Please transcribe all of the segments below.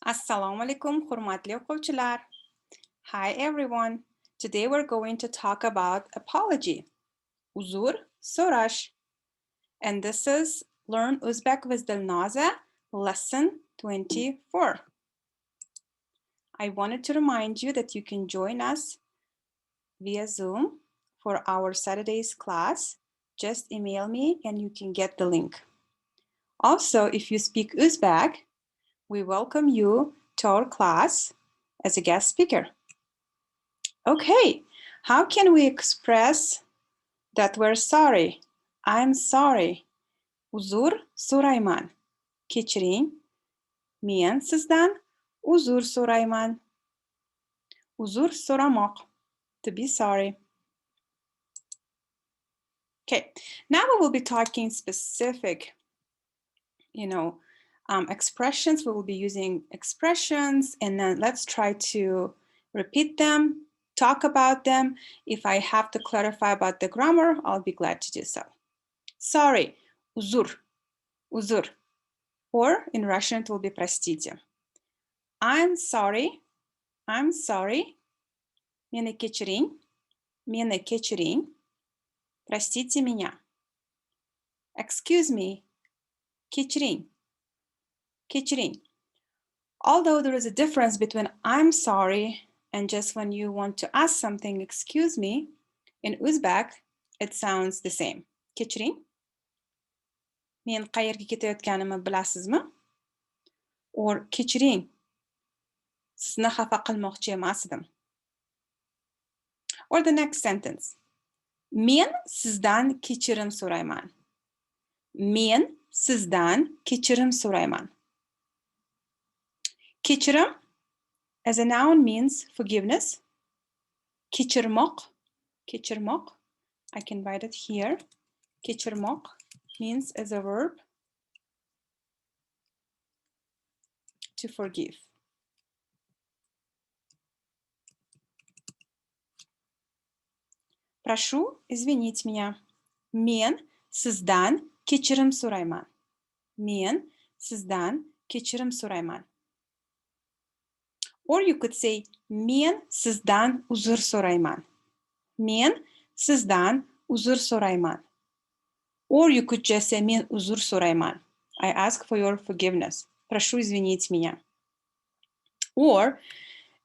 Assalamu alaikum, hurmatli o'quvchilar. Hi everyone. Today we're going to talk about apology. Uzr, so'rash. And this is Learn Uzbek with Dilnoza, lesson 24. I wanted to remind you that you can join us via Zoom for our Saturday's class. Just email me and you can get the link. Also, if you speak Uzbek, we welcome you to our class as a guest speaker. Okay, how can we express that we're sorry? I'm sorry. Uzr so'rayman. Kechiring. Men sizdan uzr so'rayman. Uzr so'ramoq. To be sorry. Okay, now we will be talking specific, expressions. We will be using expressions, and then let's try to repeat them, talk about them. If I have to clarify about the grammar, I'll be glad to do so. Sorry, uzur, uzur. Or in Russian, it will be простите. I'm sorry, I'm sorry. Meni kechiring, meni kechiring. Простите меня. Excuse me, kechiring, kechiring. Although there is a difference between I'm sorry and just when you want to ask something, excuse me, in Uzbek, it sounds the same. Kechiring. Men qayerga ketayotganimni bilasizmi? Or kechiring. Sizni xafa qilmoqchi emas edim. Or the next sentence. Men sizdan kechirim so'rayman. Men sizdan kechirim so'rayman. Kechirim as a noun means forgiveness. Kechirmoq, kechirmoq. I can write it here. Kechirmoq means as a verb to forgive. Прошу извинить меня. Men sizdan kechirim so'rayman. Men sizdan kechirim so'rayman. Or you could say, men sizdan uzr so'rayman. Men sizdan uzr so'rayman. Or you could just say, men uzr so'rayman. I ask for your forgiveness. Прошу извинить меня. Or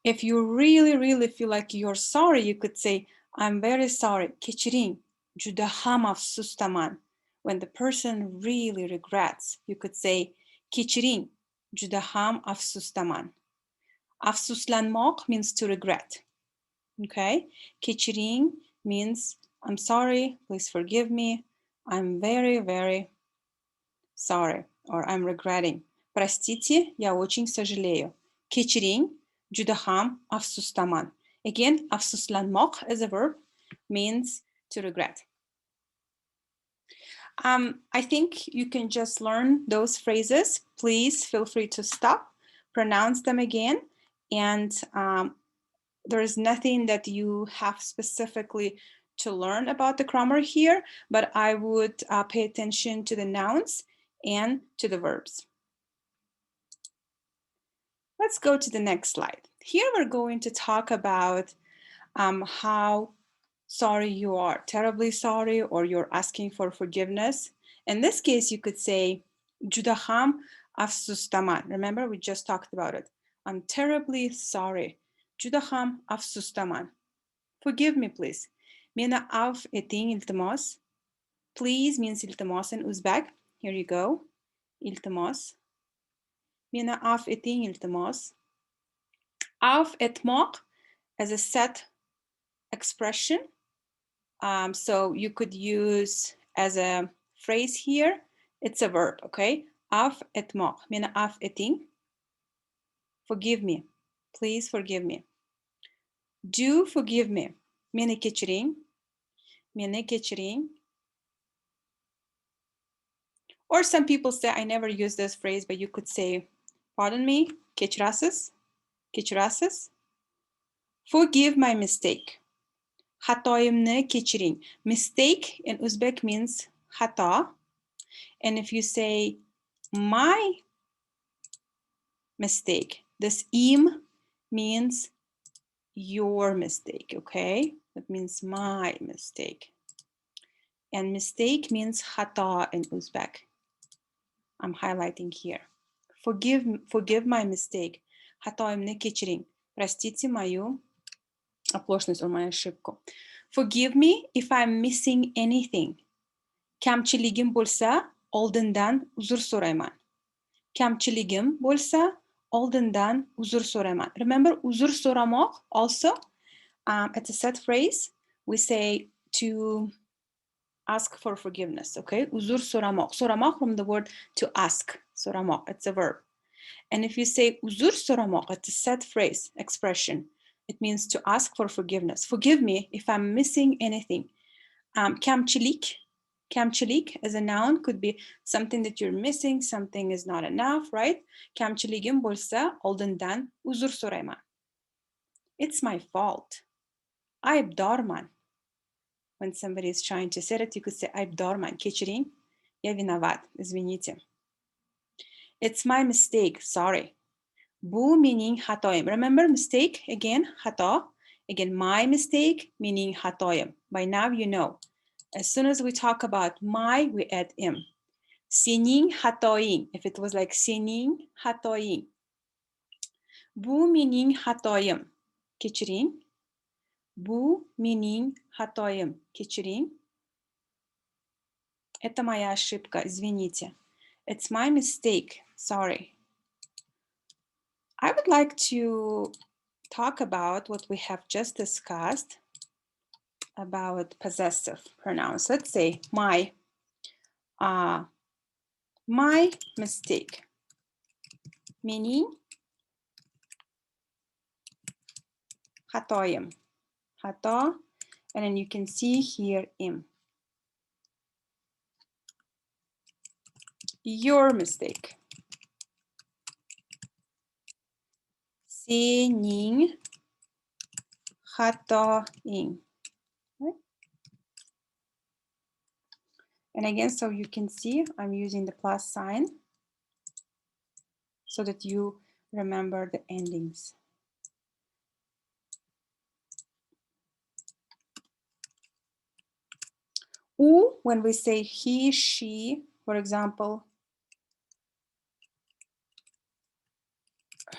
if you really feel like you're sorry, you could say, I'm very sorry. Kechiring. Juda ham afsustaman. When the person really regrets, you could say, kechiring. Juda ham afsustaman. Afsuslanmoq means to regret. Okay? Kechiring means I'm sorry, please forgive me. I'm very sorry, or I'm regretting. Простите, я очень сожалею. Kechiring, juda ham afsustaman. Again, afsuslanmoq as a verb means to regret. I think you can just learn those phrases. Please feel free to stop, pronounce them again, and there is nothing that you have specifically to learn about the grammar here, but I would pay attention to the nouns and to the verbs. Let's go to the next slide. Here we're going to talk about how sorry you are, terribly sorry, or you're asking for forgiveness. In this case, you could say, juda ham afsustaman. Remember, we just talked about it. I'm terribly sorry. Juda ham afsustaman. Forgive me, please. Meni af eting iltimos. Please means iltimos in Uzbek. Here you go. Iltimos. Meni af eting iltimos. Af etmoq as a set expression. So you could use as a phrase here. It's a verb, okay? Af etmoq. Meni af eting. Forgive me. Please forgive me. Do forgive me. Meni kechiring. Meni kechiring. Or some people say, I never use this phrase, but you could say, pardon me, kechirasiz. Kechirasiz. Forgive my mistake. Xatoyimni kechiring. Mistake in Uzbek means xato. And if you say my mistake, This im means your mistake, okay? That means my mistake. And mistake means hata in Uzbek. I'm highlighting here. Forgive my mistake. Хатоимны кечирин. Простите мою оплошность or мою ошибку. Forgive me if I'm missing anything. Kamchiligim bo'lsa, oldindan uzr so'rayman. Kamchiligim bo'lsa, oldindan uzr so'rayman. Remember, uzr so'ramoq also, it's a set phrase. We say to ask for forgiveness, okay? Uzr so'ramoq. So'ramoq from the word to ask. So'ramoq, it's a verb. And if you say uzr so'ramoq, it's a set phrase, expression. It means to ask for forgiveness. Forgive me if I'm missing anything. Kamchilik as a noun could be something that you're missing, something is not enough, right? Kamchiligim bo'lsa, oldindan uzr so'rayman. It's my fault. Aybdorman. When somebody is trying to say it, you could say aybdorman. Kechiring. Я виноват. Извините. It's my mistake. Sorry. Bu meaning hatoyim. Remember mistake again, hata. Again, my mistake meaning hatoyim. By now you know. As soon as we talk about my, we add im. Senin hatoyin. If it was like senin hatoyin. Bu meaning hatoyim. Kechiring. Bu meaning hatoyim. Kechiring. Это моя ошибка. Извините. It's my mistake. Sorry. I would like to talk about what we have just discussed about possessive pronouns. Let's say my mistake, meaning hatoyim, hata, and then you can see here im. Your mistake. Senin hatayin. Right? And again, so you can see I'm using the plus sign so that you remember the endings. U, when we say he, she, for example,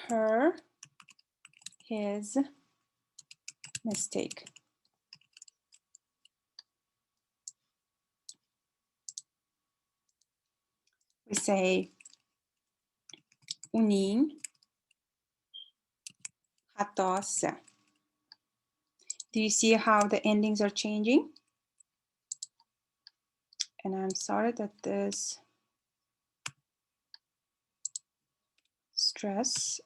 her, his mistake. We say unin hatası. Do you see how the endings are changing? And I'm sorry that this stress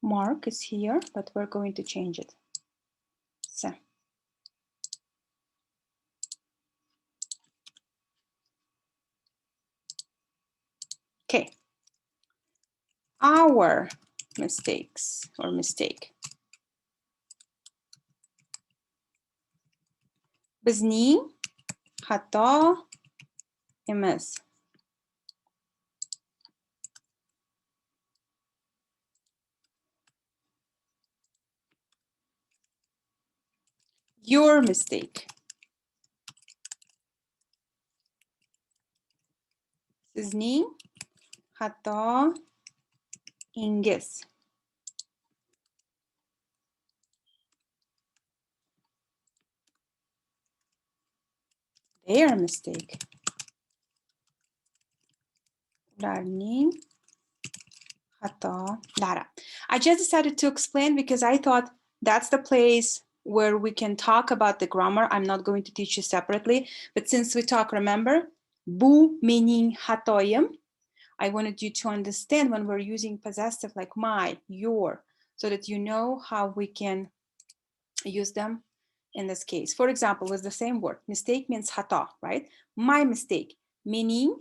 mark is here, but we're going to change it. So. Okay. Our mistakes or mistake. Bizning xato emas. Your mistake. Sizning xato ingiz. Their mistake. Ularning xatolari. I just decided to explain because I thought that's the place where we can talk about the grammar. I'm not going to teach you separately, but since we talk, remember, bu meaning hatoyim. I wanted you to understand when we're using possessive like my, your, so that you know how we can use them in this case. For example, with the same word, mistake means hata, right? My mistake, meaning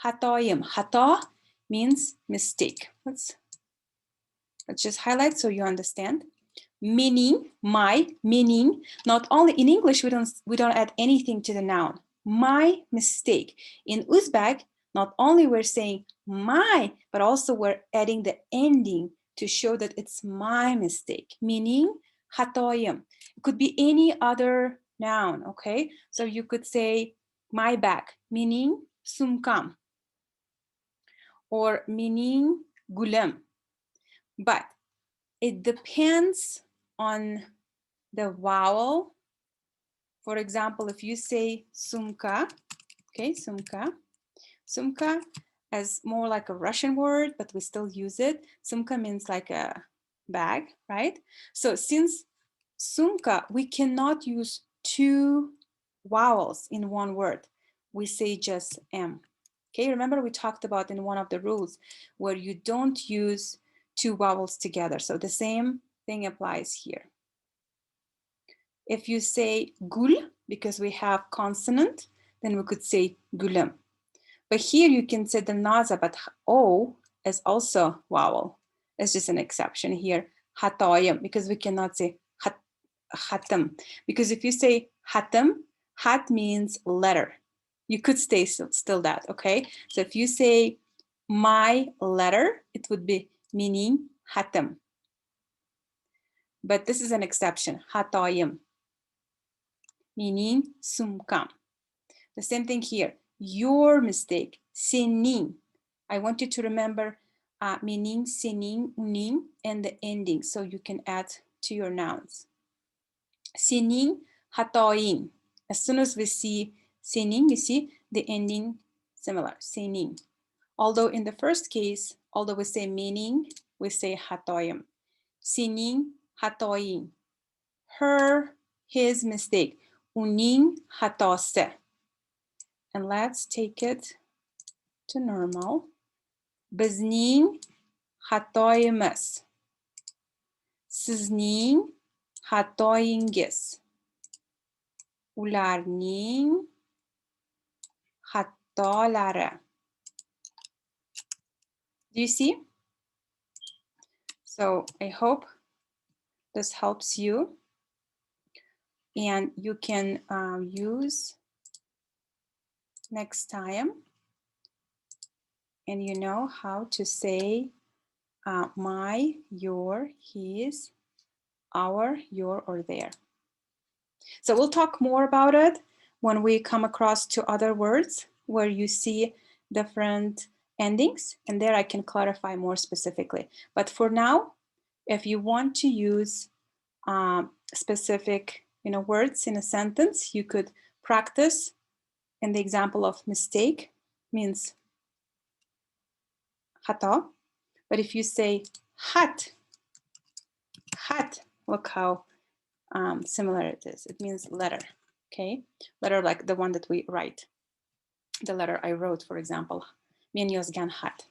hatoyim. Hata means mistake. Let's just highlight so you understand. Meaning, my, meaning, not only in English, we don't add anything to the noun. My mistake. In Uzbek, Not only we're saying my, but also we're adding the ending to show that it's my mistake, meaning hatoyim. It could be any other noun, okay? So you could say my bag, meaning sumkam, or meaning gulem. But it depends on the vowel. For example, if you say sumka, okay, sumka, sumka as more like a Russian word, but we still use it. Sumka means like a bag, right? So since sumka, we cannot use two vowels in one word. We say just M. Okay, remember we talked about in one of the rules where you don't use two vowels together. So the same thing applies here. If you say gul, because we have consonant, then we could say gulem. But here you can say Dilnoza, but O is also vowel. It's just an exception here. Hatoyim, because we cannot say hatam. Because if you say hatam, hat means letter. You could stay still that, okay? So if you say my letter, it would be meaning hatam. But this is an exception, hatoyim, meaning sumkam. The same thing here, your mistake, senin. I want you to remember meaning, senin, unin, and the ending, so you can add to your nouns. Senin, hatoin. As soon as we see senin, you see the ending similar, senin. Although in the first case, although we say meaning, we say hatoyim. Senin, hatoin. Her, his mistake. Unin, hatose. And let's take it to normal. Bizning hatoyimiz. Sizning hatoyingiz. Ularning hatolari. Do you see? So I hope this helps you. And you can use next time. And you know how to say my, your, his, our, your, or their. So we'll talk more about it when we come across to other words where you see different endings, and there I can clarify more specifically. But for now, if you want to use specific words in a sentence, you could practice in the example of mistake, means hata. But if you say hat, look how similar it is. It means letter, okay? Letter like the one that we write. The letter I wrote, for example, men yozgan hat.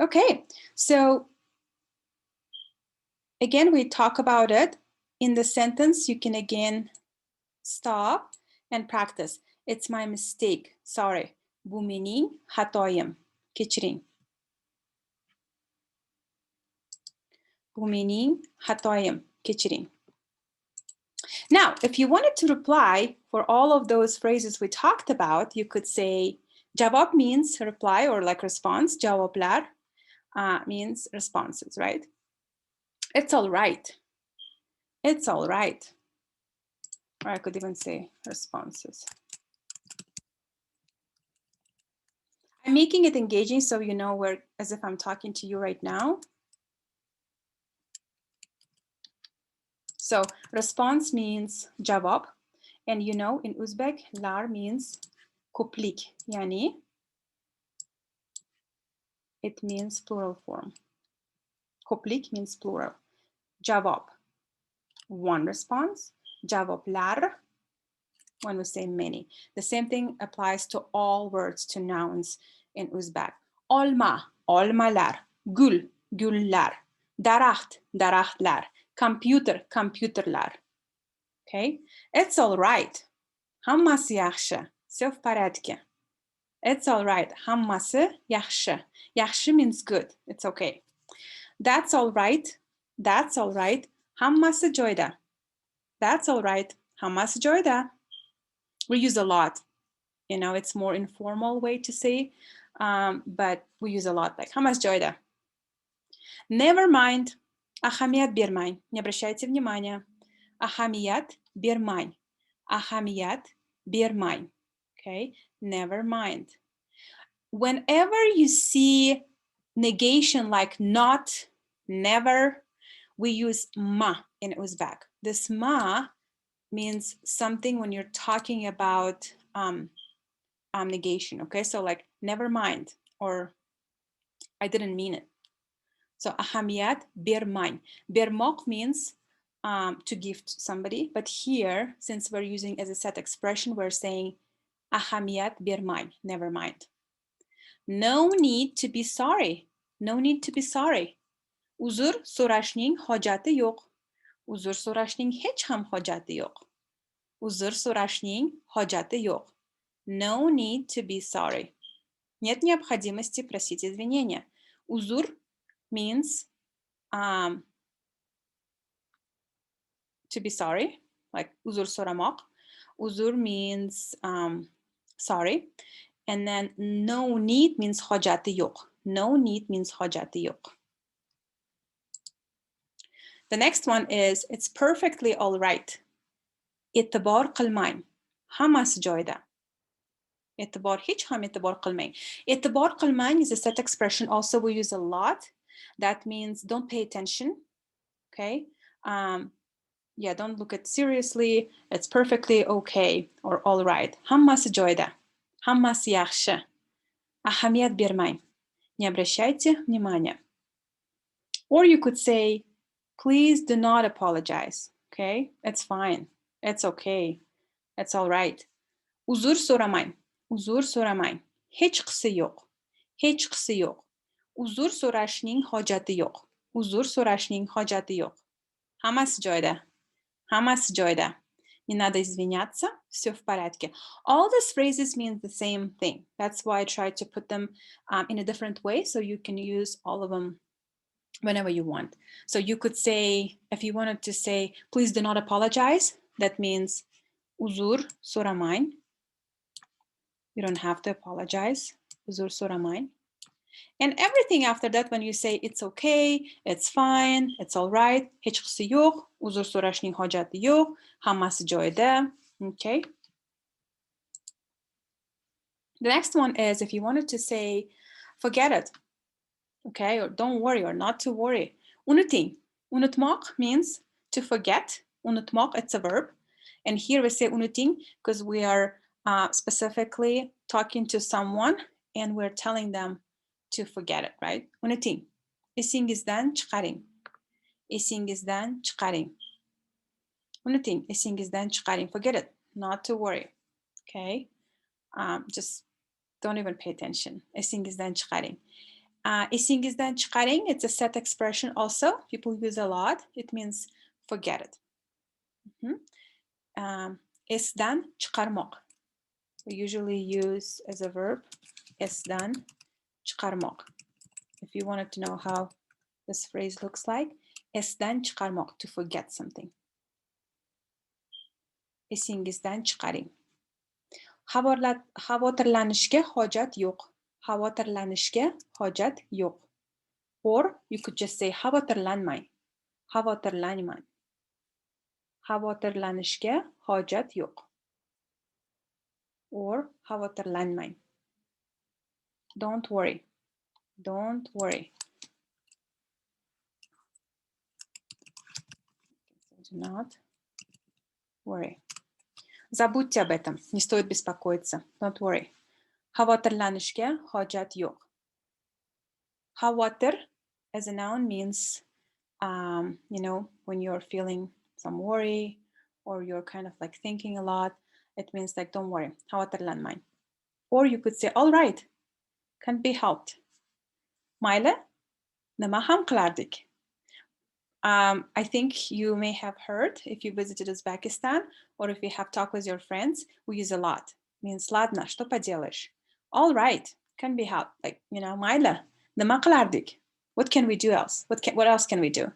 Okay, so again, we talk about it. In the sentence, you can again stop and practice. It's my mistake, sorry. Bu mening hatoyim, kechiring. Bu mening hatoyim, kechiring. Now, if you wanted to reply for all of those phrases we talked about, you could say jawab means reply or like response. Jawablar means responses, right? It's all right. It's all right. Or I could even say responses. I'm making it engaging so you know where, as if I'm talking to you right now. So response means jawab. And you know, in Uzbek, lar means kuplik. Yani, it means plural form. Kuplik means plural. Jawab, one response. Jawablar, when we say many. The same thing applies to all words, to nouns in Uzbek. Olma, olmalar. Gul, gullar. Daraxt, daraxtlar. Computer, computerlar. Okay, it's all right. Hammasi yaxshi. Все в порядке. It's all right. Hammasi yaxshi. Yaxshi means good. It's okay. That's all right. That's all right. Hammasi joyda. That's all right. Hammasi joyda. We use a lot. You know, it's more informal way to say, but we use a lot, like хамас joyda. Never mind. Ахамият бермайн. Не обращайте внимания. Ахамият бермайн. Ахамият бермайн. Okay, never mind. Whenever you see negation like not, never, we use ma in Uzbek. This ma means something when you're talking about negation. Okay, so like never mind, or I didn't mean it. So ahamiyat bermain. Bermok means to give to somebody, but here, since we're using as a set expression, we're saying ahamiyat bermain, never mind. No need to be sorry. No need to be sorry. Uzr so'rashning hojati yo'q. Uzr so'rashning hech ham hojati yo'q. Uzr so'rashning hojati yo'q. No need to be sorry. Нет необходимости просить извинения. Uzr means to be sorry, like uzur soramak. Uzur means sorry. And then no need means hojati yo'q. No need means hojati yo'q. The next one is, it's perfectly all right. E'tibor qilmang. Hammasi joyida. E'tibor hech ham e'tibor qilmang. E'tibor qilmang is a set expression also we use a lot. That means don't pay attention. Okay. Yeah, don't look at seriously. It's perfectly okay or all right. Hammasi joyida. Hammasi yaxshi. Ahamiyat bermang. Не обращайте внимания. Or you could say, please do not apologize. Okay, it's fine. It's okay. It's all right. Uzr so'ramang. Uzr so'ramang. Hech qisi yo'q. Hech qisi yo'q. Uzr so'rashning hojati yo'q. Uzr so'rashning hojati yo'q. Hammasi joyida. Hammasi joyida. Не надо извиняться. Все в порядке. All these phrases mean the same thing. That's why I try to put them in a different way so you can use all of them whenever you want. So you could say, if you wanted to say, please do not apologize, that means uzur so'ramang. You don't have to apologize. Uzur so'ramang. And everything after that, when you say it's okay, it's fine, it's all right, hech qisi yo'q, uzr so'rashning hojati yo'q, hammasi joyida. Okay. The next one is, if you wanted to say, forget it, okay, or don't worry, or not to worry. Unuting. Unutmoq means to forget. Unutmoq, it's a verb. And here we say unuting because we are specifically talking to someone and we're telling them to forget it, right? Unuting. Esingizdan chiqaring. Esingizdan chiqaring. Unuting. Esingizdan chiqaring. Forget it. Not to worry. Okay. Just don't even pay attention. Esingizdan chiqaring. Esingizdan chiqaring, it's a set expression also. People use a lot. It means forget it. Esdan chiqarmoq. We usually use as a verb, esdan chiqarmoq. If you wanted to know how this phrase looks like, esdan chiqarmoq, to forget something. Esingizdan chiqaring. Xavotirlanishga hojat yo'q. Xavotirlanishga hojat yo'q. Or you could just say xavotirlanmang. Xavotirlanmang. Xavotirlanishga hojat yo'q. Or xavotirlanmang. Don't worry. Don't worry. Do not worry. Забудьте об этом. Не стоит беспокоиться. Don't worry. Xavotirlanishga hojat yo'q. Xavotir as a noun means, you know, when you're feeling some worry or you're kind of like thinking a lot, it means like, don't worry. Xavotirlanmang. Or you could say, all right, can't be helped. Mayli, nima ham qilardik? I think you may have heard if you visited Uzbekistan or if you have talked with your friends, we use a lot. Means ladna, что поделаешь? All right, can be helped. Like, you know, mayli, nima qilardik? What can we do else? What else can we do?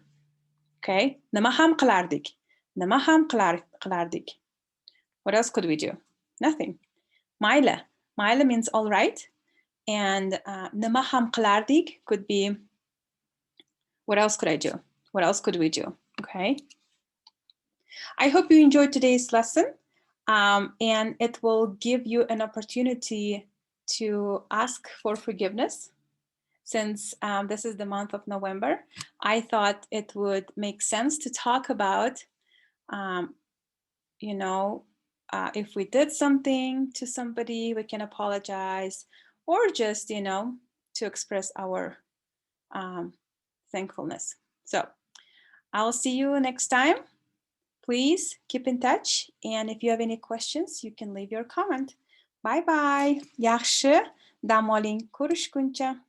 Okay, nima ham qilardik? Nima ham qilardik? What else could we do? Nothing. Mayli. Mayli means all right. And nima ham qilardik could be, what else could I do? What else could we do? Okay. I hope you enjoyed today's lesson, and it will give you an opportunity to ask for forgiveness. Since this is the month of November, I thought it would make sense to talk about, if we did something to somebody, we can apologize, or just, to express our thankfulness. So I'll see you next time. Please keep in touch. And if you have any questions, you can leave your comment. Bye bye. Yaxshi dam oling. Ko'rishguncha.